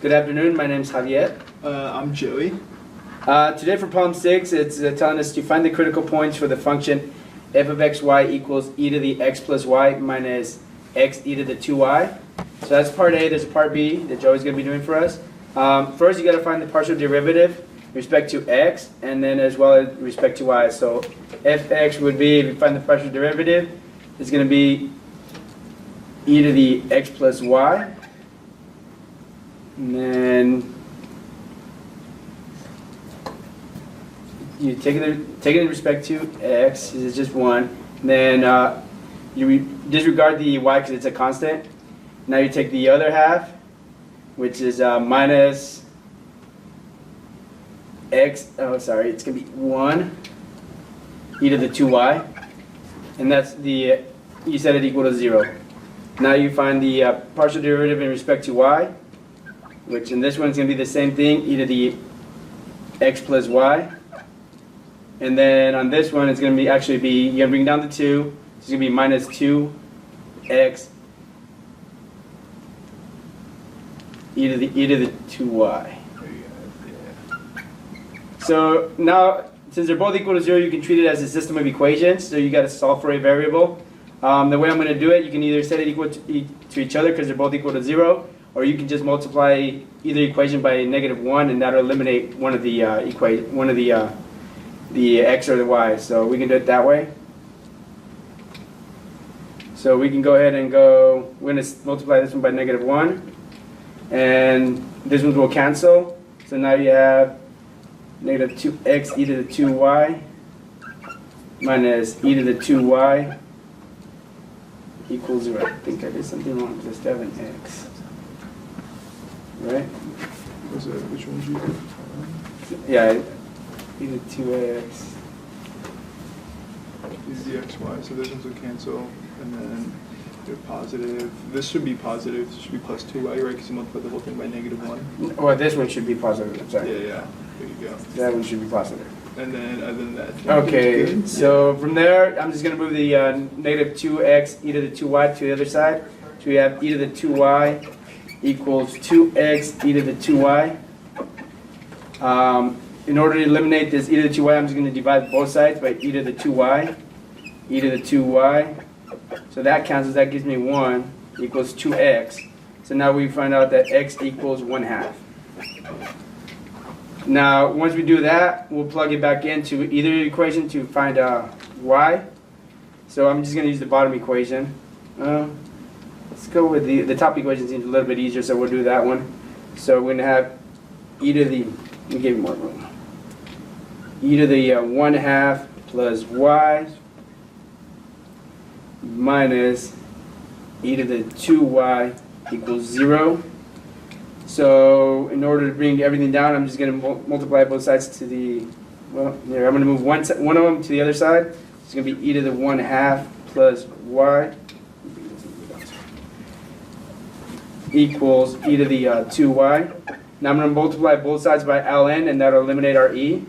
Good afternoon, my name is Javier. I'm Joey. Today for problem 6, it's telling us to find the critical points for the function f of xy equals e to the x plus y minus x e to the 2y. So that's part A. There's part B that Joey's going to be doing for us. First, you got to find the partial derivative with respect to x, and then as well as respect to y. So fx would be, if you find the partial derivative, it's going to be e to the x plus y. And then you take it in respect to x, it's just 1. And then you disregard the y because it's a constant. Now you take the other half, which is minus x, it's going to be 1 e to the 2y. And that's the, you set it equal to 0. Now you find the partial derivative in respect to y, which in this one is going to be the same thing, e to the x plus y. And then on this one, it's going to be you're going to bring down the 2, so it's going to be minus 2x e to the 2y. So now, since they're both equal to 0, you can treat it as a system of equations. So you got to solve for a variable. The way I'm going to do it, you can either set it equal to each other because they're both equal to 0, or you can just multiply either equation by -1, and that'll eliminate one of the the x or the y. So we can do it that way. So we can go ahead and we're going to multiply this one by -1, and this one will cancel. So now you have -2x e to the 2y minus e to the 2y equals 0. I think I did something wrong because I still have an x. Right? Which one did you do? Yeah, e to 2x. Is the xy, so those ones will cancel, and then they're positive. This should be positive, this should be plus 2y, right? Because you multiply the whole thing by -1. Well, this one should be positive. I'm sorry. Yeah, there you go. That one should be positive. And then other than that, Okay, so from there, I'm just going to move the -2x e to the 2y to the other side. So we have e to the 2y equals 2x e to the 2y. In order to eliminate this e to the 2y, I'm just going to divide both sides by e to the 2y, e to the 2y. So that cancels, that gives me 1 equals 2x. So now we find out that x equals 1/2. Now, once we do that, we'll plug it back into either equation to find y. So I'm just going to use the bottom equation. Let's go with the top equation, seems a little bit easier, so we'll do that one. So we're going to have e to the, let me give you more room. E to the 1/2 plus y minus e to the 2y equals 0. So in order to bring everything down, I'm just going to multiply both sides to the, well, here, I'm going to move one of them to the other side. It's going to be e to the 1/2 plus y equals e to the 2y. Now I'm going to multiply both sides by ln, and that'll eliminate our e.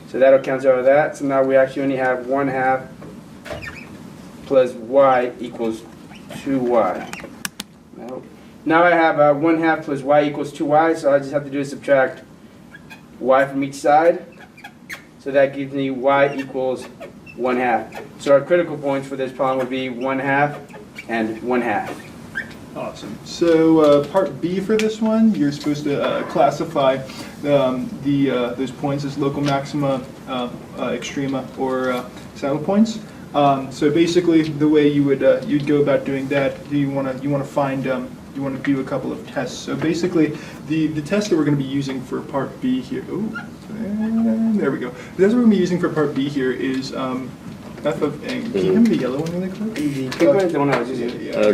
So that'll cancel out of that. So now we actually only have 1/2 plus y equals 2y. Now I have 1/2 plus y equals 2y, so all I just have to do is subtract y from each side. So that gives me y equals 1/2. So our critical points for this problem would be 1/2 and 1/2. Awesome. So part B for this one, you're supposed to classify those points as local maxima, extrema, or saddle points. So basically, the way you'd go about doing that, you want to find you want to do a couple of tests. So basically, the test that we're going to be using for part B here. Oh, there we go. The test we're going to be using for part B here is f of n. Can you give me the yellow one really quick? The one I was using.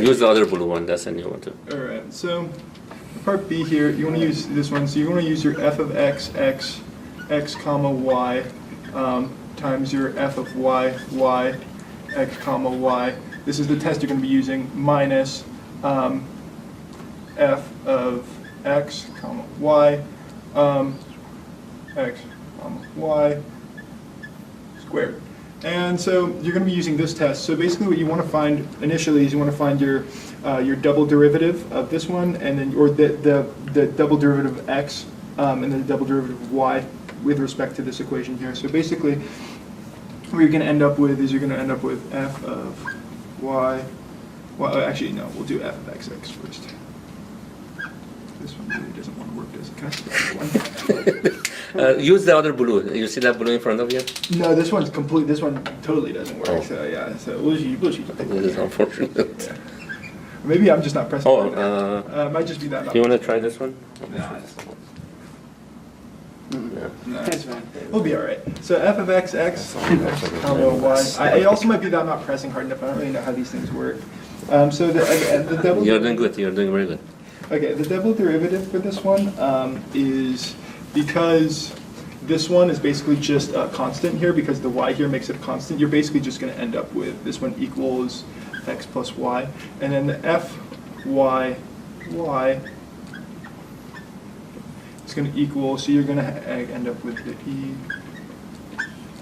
Use the other blue one. That's a new one too. All right. So part B here, you want to use this one. So you want to use your f of x comma y times your f of y x comma y. This is the test you're going to be using minus f of x comma y x comma y squared. And so you're going to be using this test. So basically what you want to find initially is you want to find your double derivative of this one, and then or the double derivative of x, and then the double derivative of y with respect to this equation here. So basically what you're going to end up with is you're going to end up with f of y. Well, actually, no, we'll do f of xx first. This one really doesn't want to work, does it? Can I start one? Use the other blue. You see that blue in front of you? No, this one's complete. This one totally doesn't work. Oh. So yeah, so we'll just use This is unfortunate. Yeah. Maybe I'm just not pressing. Oh, it might just be that. Do you want to try this one? No. That's fine. We'll be all right. So f of x, comma y. It also might be that I'm not pressing hard enough. I don't really know how these things work. So the double. You're doing good. You're doing very good. Okay, the double derivative for this one is because this one is basically just a constant here, because the y here makes it a constant. You're basically just going to end up with this one equals x plus y, and then the f y y is going to equal, so you're going to end up with the e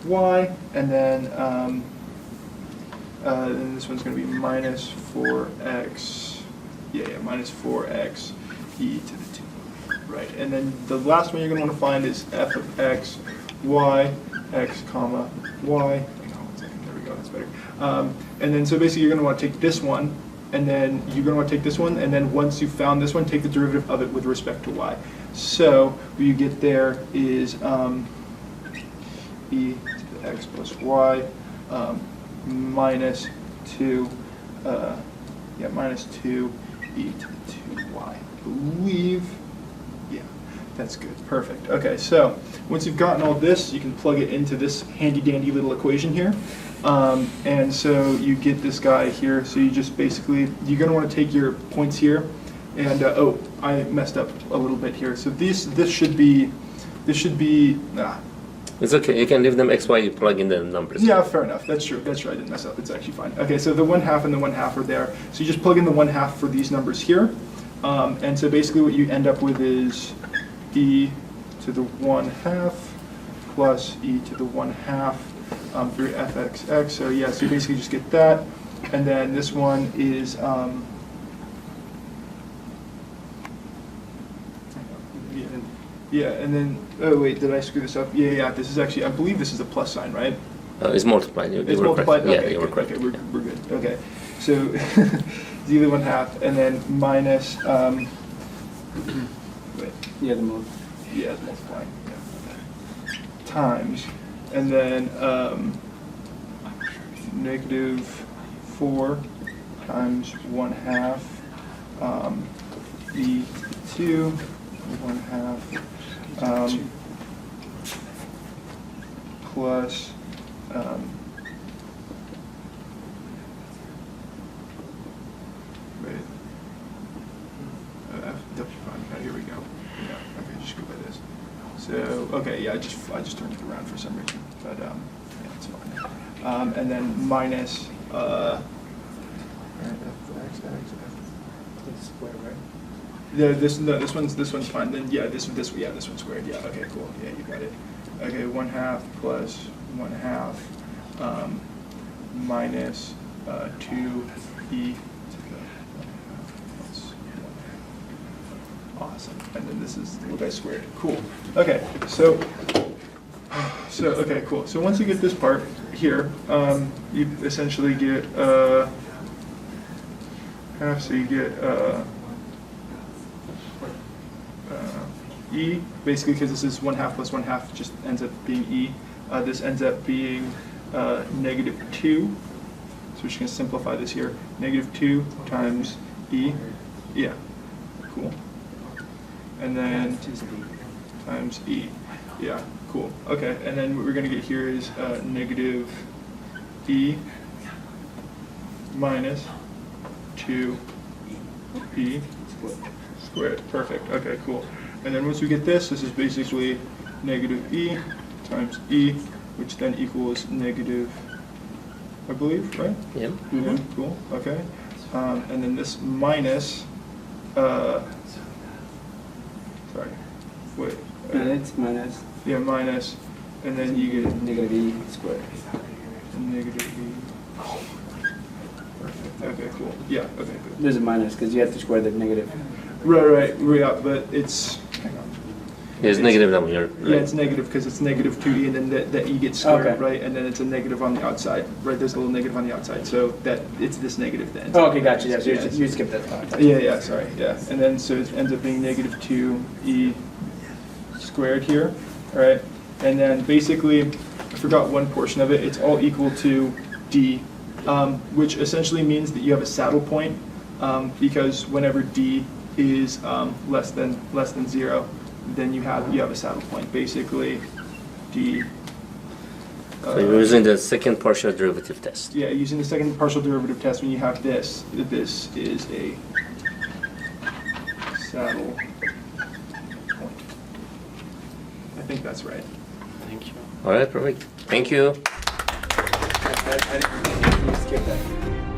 y, and then this one's going to be minus 4x, minus 4x e to the 2. Right, and then the last one you're going to want to find is f of x, y, x comma, y. Hang on 1 second, there we go, that's better. And then so basically you're going to want to take this one, and then you're going to want to take this one, and then once you've found this one, take the derivative of it with respect to y. So what you get there is e to the x plus y minus 2, minus 2 e to the 2y. I believe. Yeah, that's good. Perfect. Okay, so once you've gotten all this, you can plug it into this handy-dandy little equation here. And so you get this guy here. So you just basically, you're going to want to take your points here. And, oh, I messed up a little bit here. So this should be, It's okay. You can leave them xy. You plug in the numbers. yeah, fair enough. That's true. That's true. I didn't mess up. It's actually fine. Okay, so the 1/2 and the 1/2 are there. So you just plug in the 1/2 for these numbers here. And so basically what you end up with is e to the 1/2 plus e to the 1/2 through fxx. So yeah, so you basically just get that. And then this one is, and then, oh wait, did I screw this up? Yeah, this is actually, I believe this is a plus sign, right? It's multiplied. You It's were correct. multiplied? Yeah, Okay, you were good. correct. Okay, we're good. Okay, so it's either 1/2 and then minus, wait, Yeah, the move. yeah, it's multiplying, yeah. Times, and then negative 4 times 1/2 e to 1/2 plus wait, here we go. Yeah, okay, just go by this. So okay, yeah, I just turned it around for some reason, but yeah, it's fine. And then minus Square, right? yeah, this one's fine. Then yeah, this one's squared. Yeah, okay, cool. Yeah, you got it. Okay, 1/2 plus 1/2 minus 2 e to the 1/2 plus 1/2. Awesome. And then this is the little guy squared. Cool. Okay, so okay, cool. So once you get this part here, you essentially get half. So you get e, basically because this is 1/2 plus 1/2 just ends up being e. This ends up being negative 2. So we're just going to simplify this here. Negative 2 times e. Yeah, cool. And then times e. Yeah, cool. Okay, and then what we're going to get here is negative e minus 2e squared. Perfect. Okay, cool. And then once we get this is basically negative e times e, which then equals negative, I believe, right? Yeah. Mm-hmm. Yeah, cool. Okay. And then this minus, sorry, wait. And it's minus Yeah, minus, and then you get negative e squared. negative e. Perfect. Okay, cool. Yeah, okay, good. There's a minus because you have to square the negative. Right, yeah, but it's, hang on. It's negative number. You're Yeah, right. it's negative because it's negative 2e, and then that e gets squared, Okay. right? And then it's a negative on the outside, right? There's a little negative on the outside, so that it's this negative then. Oh, okay, gotcha. Yeah, so Yeah, you skipped that part. yeah, sorry, yeah. And then so it ends up being negative 2e squared here, all right? And then basically, I forgot one portion of it. It's all equal to d, which essentially means that you have a saddle point, because whenever d is less than 0, then you have a saddle point. Basically, d. So you're using the second partial derivative test. Yeah, using the second partial derivative test, when you have this is a saddle point. I think that's right. Thank you. All right, perfect. Thank you. I didn't you skipped that.